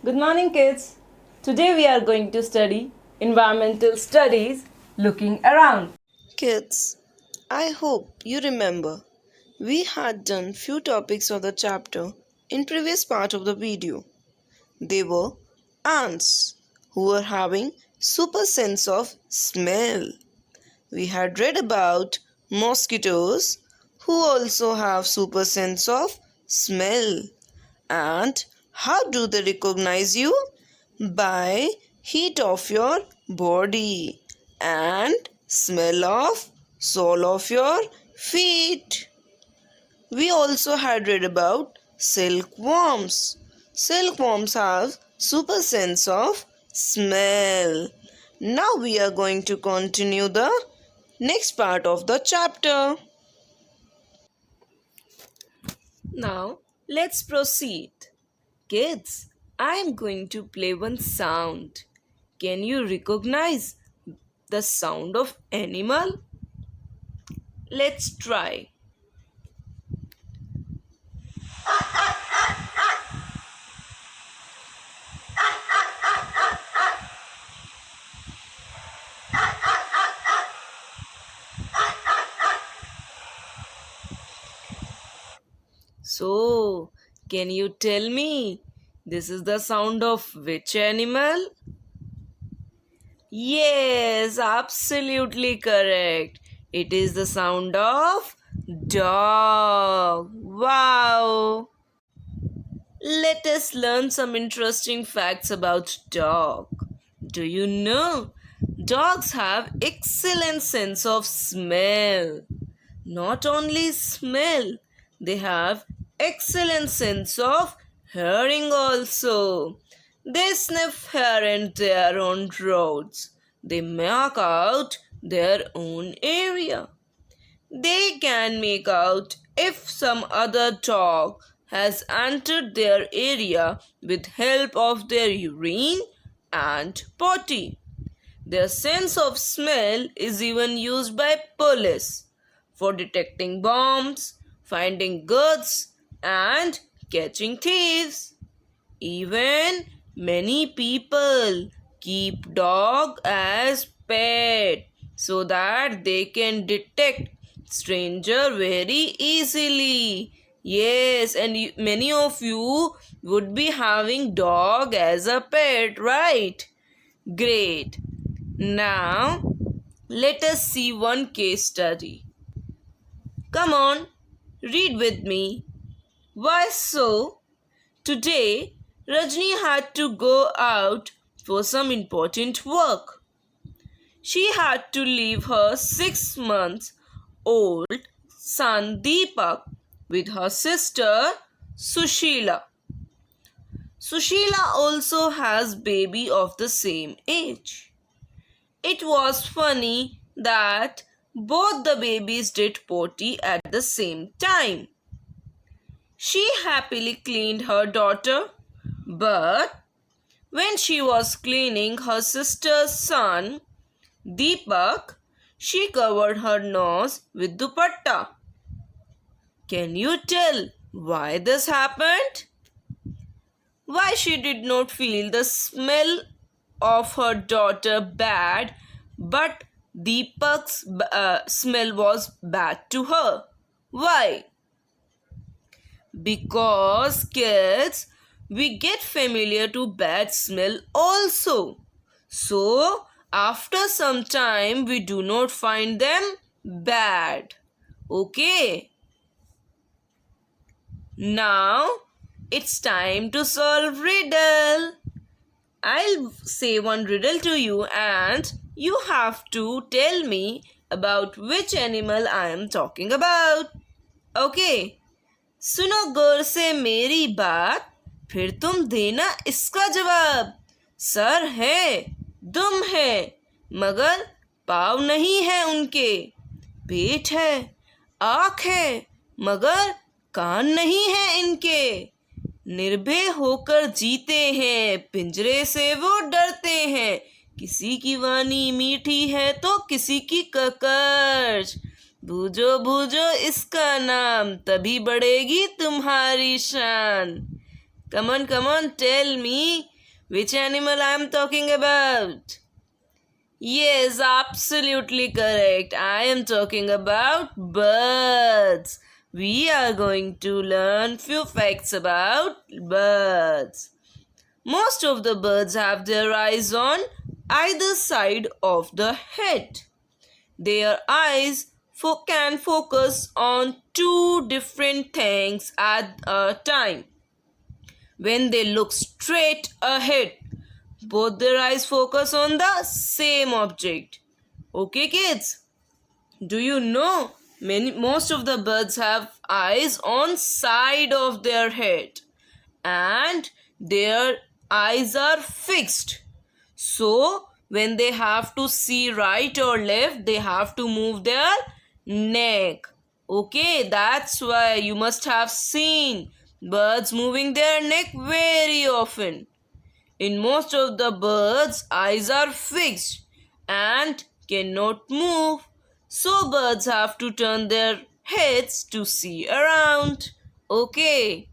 Good morning, kids. Today we are going to study environmental studies looking around. Kids, I hope you remember we had done few topics of the chapter in previous part of the video. They were ants who were having super sense of smell. We had read about mosquitoes who also have super sense of smell. And how do they recognize you? By heat of your body and smell of sole of your feet. We also had read about silkworms. Silkworms have super sense of smell. Now we are going to continue the next part of the chapter. Now let's proceed. Kids, I am going to play one sound. Can you recognize the sound of animal? Let's try. So, can you tell me this is the sound of which animal? Yes, absolutely correct. It is the sound of dog. Wow! Let us learn some interesting facts about dog. Do you know? Dogs have excellent sense of smell. Not only smell, they have excellent sense of hearing also. They sniff here and there on roads. They mark out their own area. They can make out if some other dog has entered their area with help of their urine and potty. Their sense of smell is even used by police for detecting bombs, finding goods, and catching thieves. Even many people keep dog as pet so that they can detect stranger very easily. Yes, and many of you would be having dog as a pet, right? Great. Now, let us see one case study. Come on, read with me. Why so? Today, Rajni had to go out for some important work. She had to leave her 6 months old son Deepak with her sister Sushila. Sushila also has baby of the same age. It was funny that both the babies did potty at the same time. She happily cleaned her daughter, but when she was cleaning her sister's son, Deepak, she covered her nose with dupatta. Can you tell why this happened? Why she did not feel the smell of her daughter bad, but Deepak's smell was bad to her. Why? Because kids, we get familiar to bad smell also. So, after some time, we do not find them bad. Okay? Now, it's time to solve riddle. I'll say one riddle to you and you have to tell me about which animal I am talking about. Okay? सुनो गौर से मेरी बात, फिर तुम देना इसका जवाब. Sir है, दुम है, मगर पाँव नहीं है उनके. पेट है, आँख है, मगर कान नहीं है इनके. निर्भय होकर जीते हैं, पिंजरे से वो डरते हैं. किसी की वाणी मीठी है तो किसी की ककर्ज. बूझो बूझो इसका नाम, तभी बढ़ेगी तुम्हारी शान. Come on, tell me. Which animal I am talking about? Yes, absolutely correct. I am talking about birds. We are going to learn few facts about birds. Most of the birds have their eyes on either side of the head. Their eyes can focus on two different things at a time. When they look straight ahead, both their eyes focus on the same object. Okay, kids? Do you know most of the birds have eyes on side of their head and their eyes are fixed. So when they have to see right or left, they have to move their neck. Okay, that's why you must have seen birds moving their neck very often. In most of the birds, eyes are fixed and cannot move. So birds have to turn their heads to see around. Okay,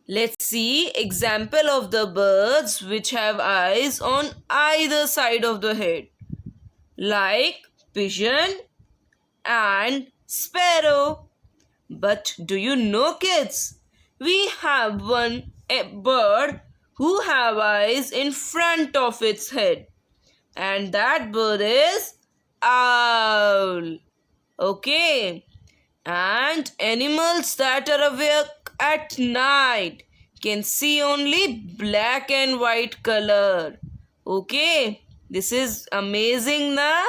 let's see example of the birds which have eyes on either side of the head, like pigeon and sparrow. But do you know, kids? We have one a bird who have eyes in front of its head, and that bird is owl. Okay, and animals that are awake at night can see only black and white color. Okay, this is amazing, na?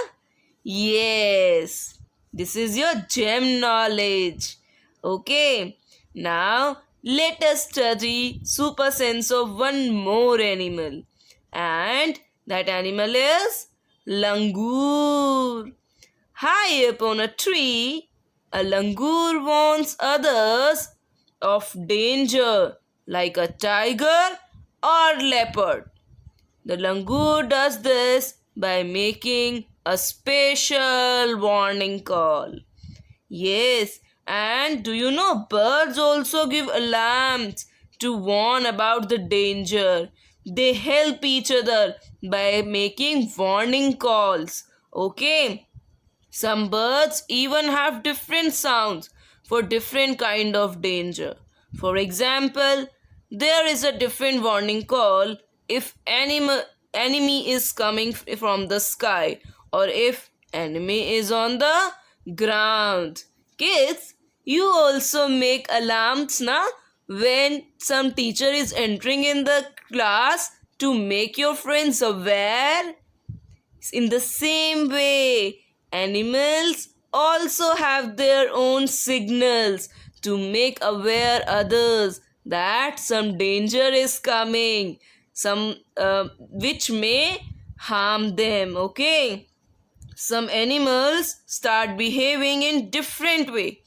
Yes, this is your gem knowledge. Okay, now let us study super sense of one more animal, and that animal is langur. High up on a tree, a langur warns others of danger like a tiger or leopard. The langur does this by making a special warning call. Yes, and do you know birds also give alarms to warn about the danger? They help each other by making warning calls. Okay, some birds even have different sounds for different kind of danger. For example, there is a different warning call if enemy is coming from the sky or if enemy is on the ground. Kids, you also make alarms na when some teacher is entering in the class to make your friends aware. In the same way, animals also have their own signals to make aware others that some danger is coming, some which may harm them. Okay, some animals start behaving in different way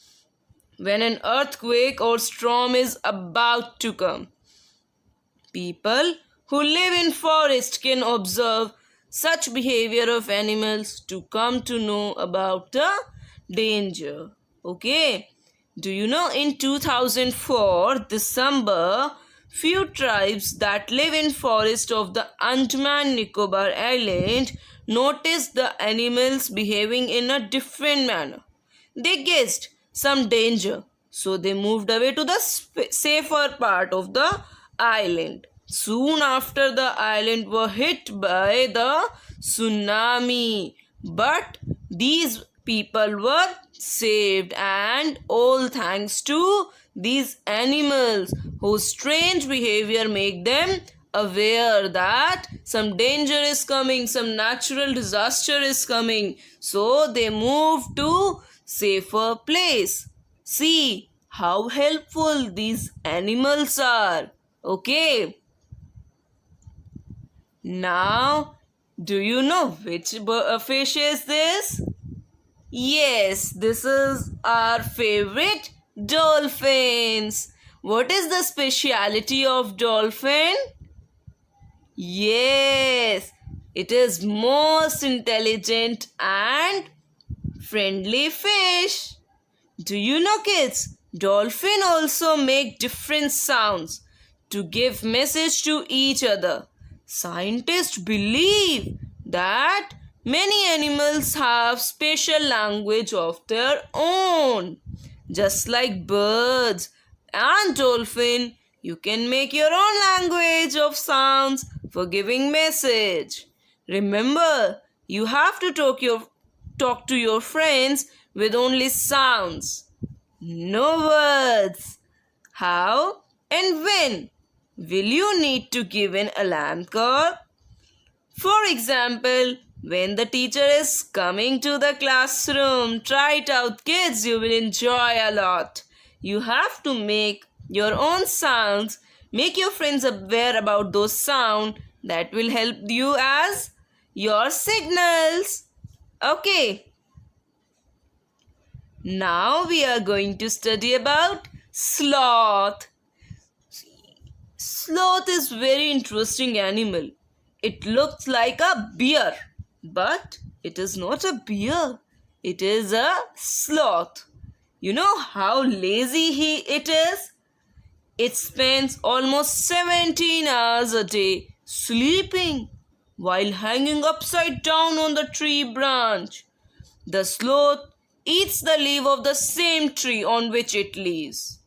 when an earthquake or storm is about to come. People who live in forest can observe such behavior of animals to come to know about the danger. Okay. Do you know in 2004 December, few tribes that live in forest of the Andaman Nicobar Island noticed the animals behaving in a different manner. They guessed some danger, so they moved away to the safer part of the island. Soon after, the island were hit by the tsunami, but these people were saved, and all thanks to these animals whose strange behavior make them aware that some danger is coming, some natural disaster is coming, so they move to safer place. See how helpful these animals are. Okay, now do you know which fish is this? Yes, this is our favorite dolphins. What is the speciality of dolphin? Yes, it is most intelligent and friendly fish. Do you know, kids? Dolphin also make different sounds to give message to each other. Scientists believe that many animals have special language of their own. Just like birds and dolphin, you can make your own language of sounds for giving message. Remember, you have to talk to your friends with only sounds, no words. How and when will you need to give an alarm call? For example, when the teacher is coming to the classroom, try it out, kids. You will enjoy a lot. You have to make your own sounds, make your friends aware about those sounds that will help you as your signals. Okay, now we are going to study about sloth. Sloth is very interesting animal. It looks like a bear, but it is not a bear. It is a sloth. You know how lazy it is? It spends almost 17 hours a day sleeping while hanging upside down on the tree branch. The sloth eats the leaf of the same tree on which it lives.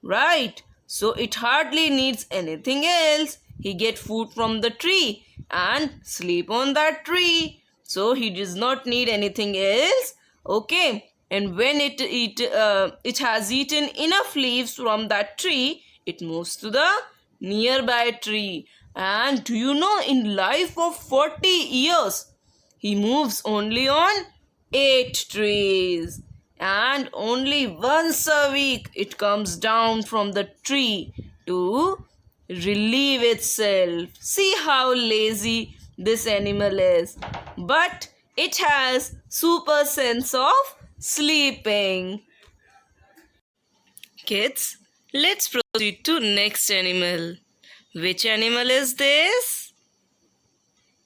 Right? So it hardly needs anything else. He get food from the tree and sleep on that tree. So he does not need anything else. Okay. And when it has eaten enough leaves from that tree, it moves to the nearby tree. And do you know, in life of 40 years, he moves only on 8 trees, and only once a week it comes down from the tree to relieve itself. See how lazy this animal is. But it has super sense of sleeping. Kids, let's proceed to next animal. Which animal is this?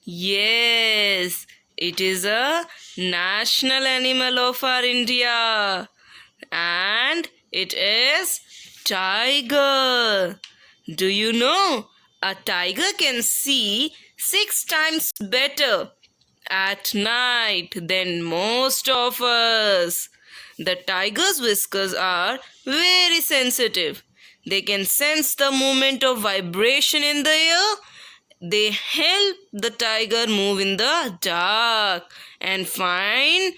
Yes, it is a national animal of our India, and it is tiger. Do you know a tiger can see 6 times better at night than most of us? The tiger's whiskers are very sensitive. They can sense the movement of vibration in the air. They help the tiger move in the dark and find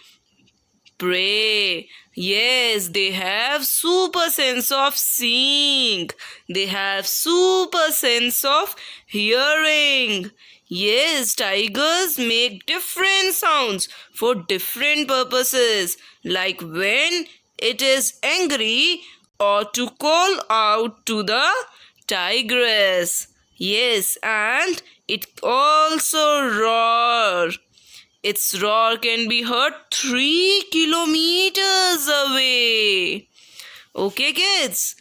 prey. Yes, they have super sense of seeing. They have super sense of hearing. Yes, tigers make different sounds for different purposes, like when it is angry or to call out to the tigress. Yes, and it also roar. Its roar can be heard 3 kilometers away. Okay, kids.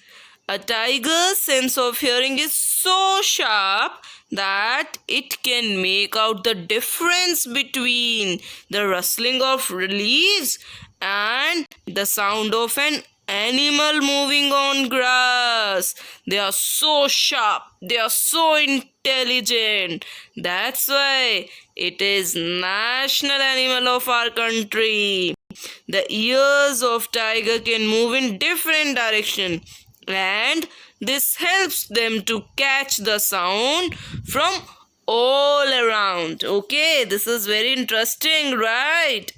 A tiger's sense of hearing is so sharp that it can make out the difference between the rustling of leaves and the sound of an animal moving on grass. They are so sharp, they are so intelligent. That's why it is national animal of our country. The ears of tiger can move in different direction, and this helps them to catch the sound from all around. Okay, this is very interesting, right?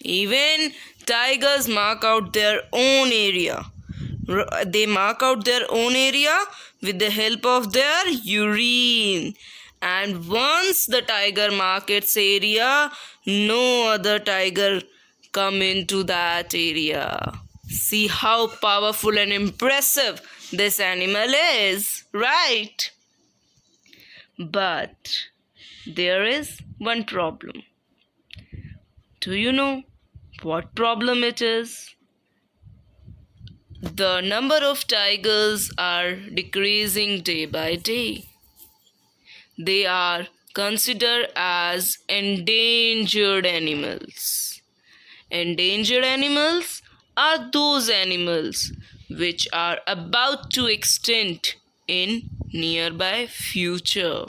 Even tigers mark out their own area. They mark out their own area with the help of their urine. And once the tiger marks its area, no other tiger come into that area. See how powerful and impressive this animal is, right? But there is one problem. Do you know what problem it is? The number of tigers are decreasing day by day. They are considered as endangered animals. Endangered animals are those animals which are about to extinct in nearby future.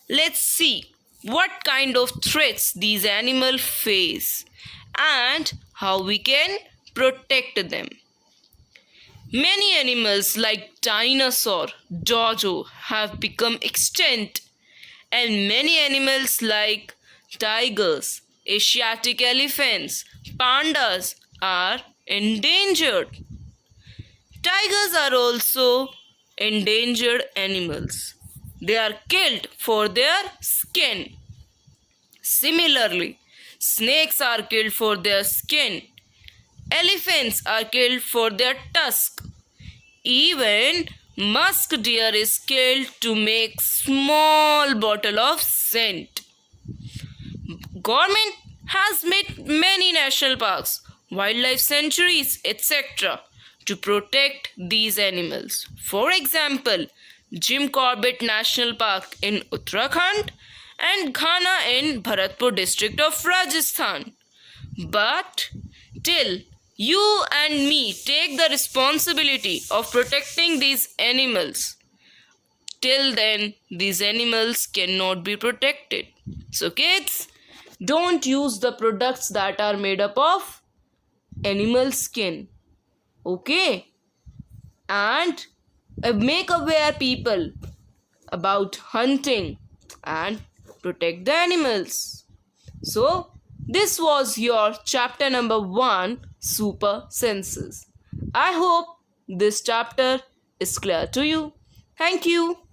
Let's see what kind of threats these animals face and how we can protect them. Many animals like dinosaur, dodo have become extinct, and many animals like tigers, Asiatic elephants, pandas are endangered. Tigers are also endangered animals. They are killed for their skin. Similarly, snakes are killed for their skin. Elephants are killed for their tusk. Even musk deer is killed to make small bottle of scent. Government has made many national parks, wildlife sanctuaries, etc. to protect these animals. For example, Jim Corbett National Park in Uttarakhand and Ghana in Bharatpur district of Rajasthan. But till you and me take the responsibility of protecting these animals, till then these animals cannot be protected. So kids, don't use the products that are made up of animal skin. Okay? And make aware people about hunting and protect the animals. So, this was your chapter number 1, Super Senses. I hope this chapter is clear to you. Thank you.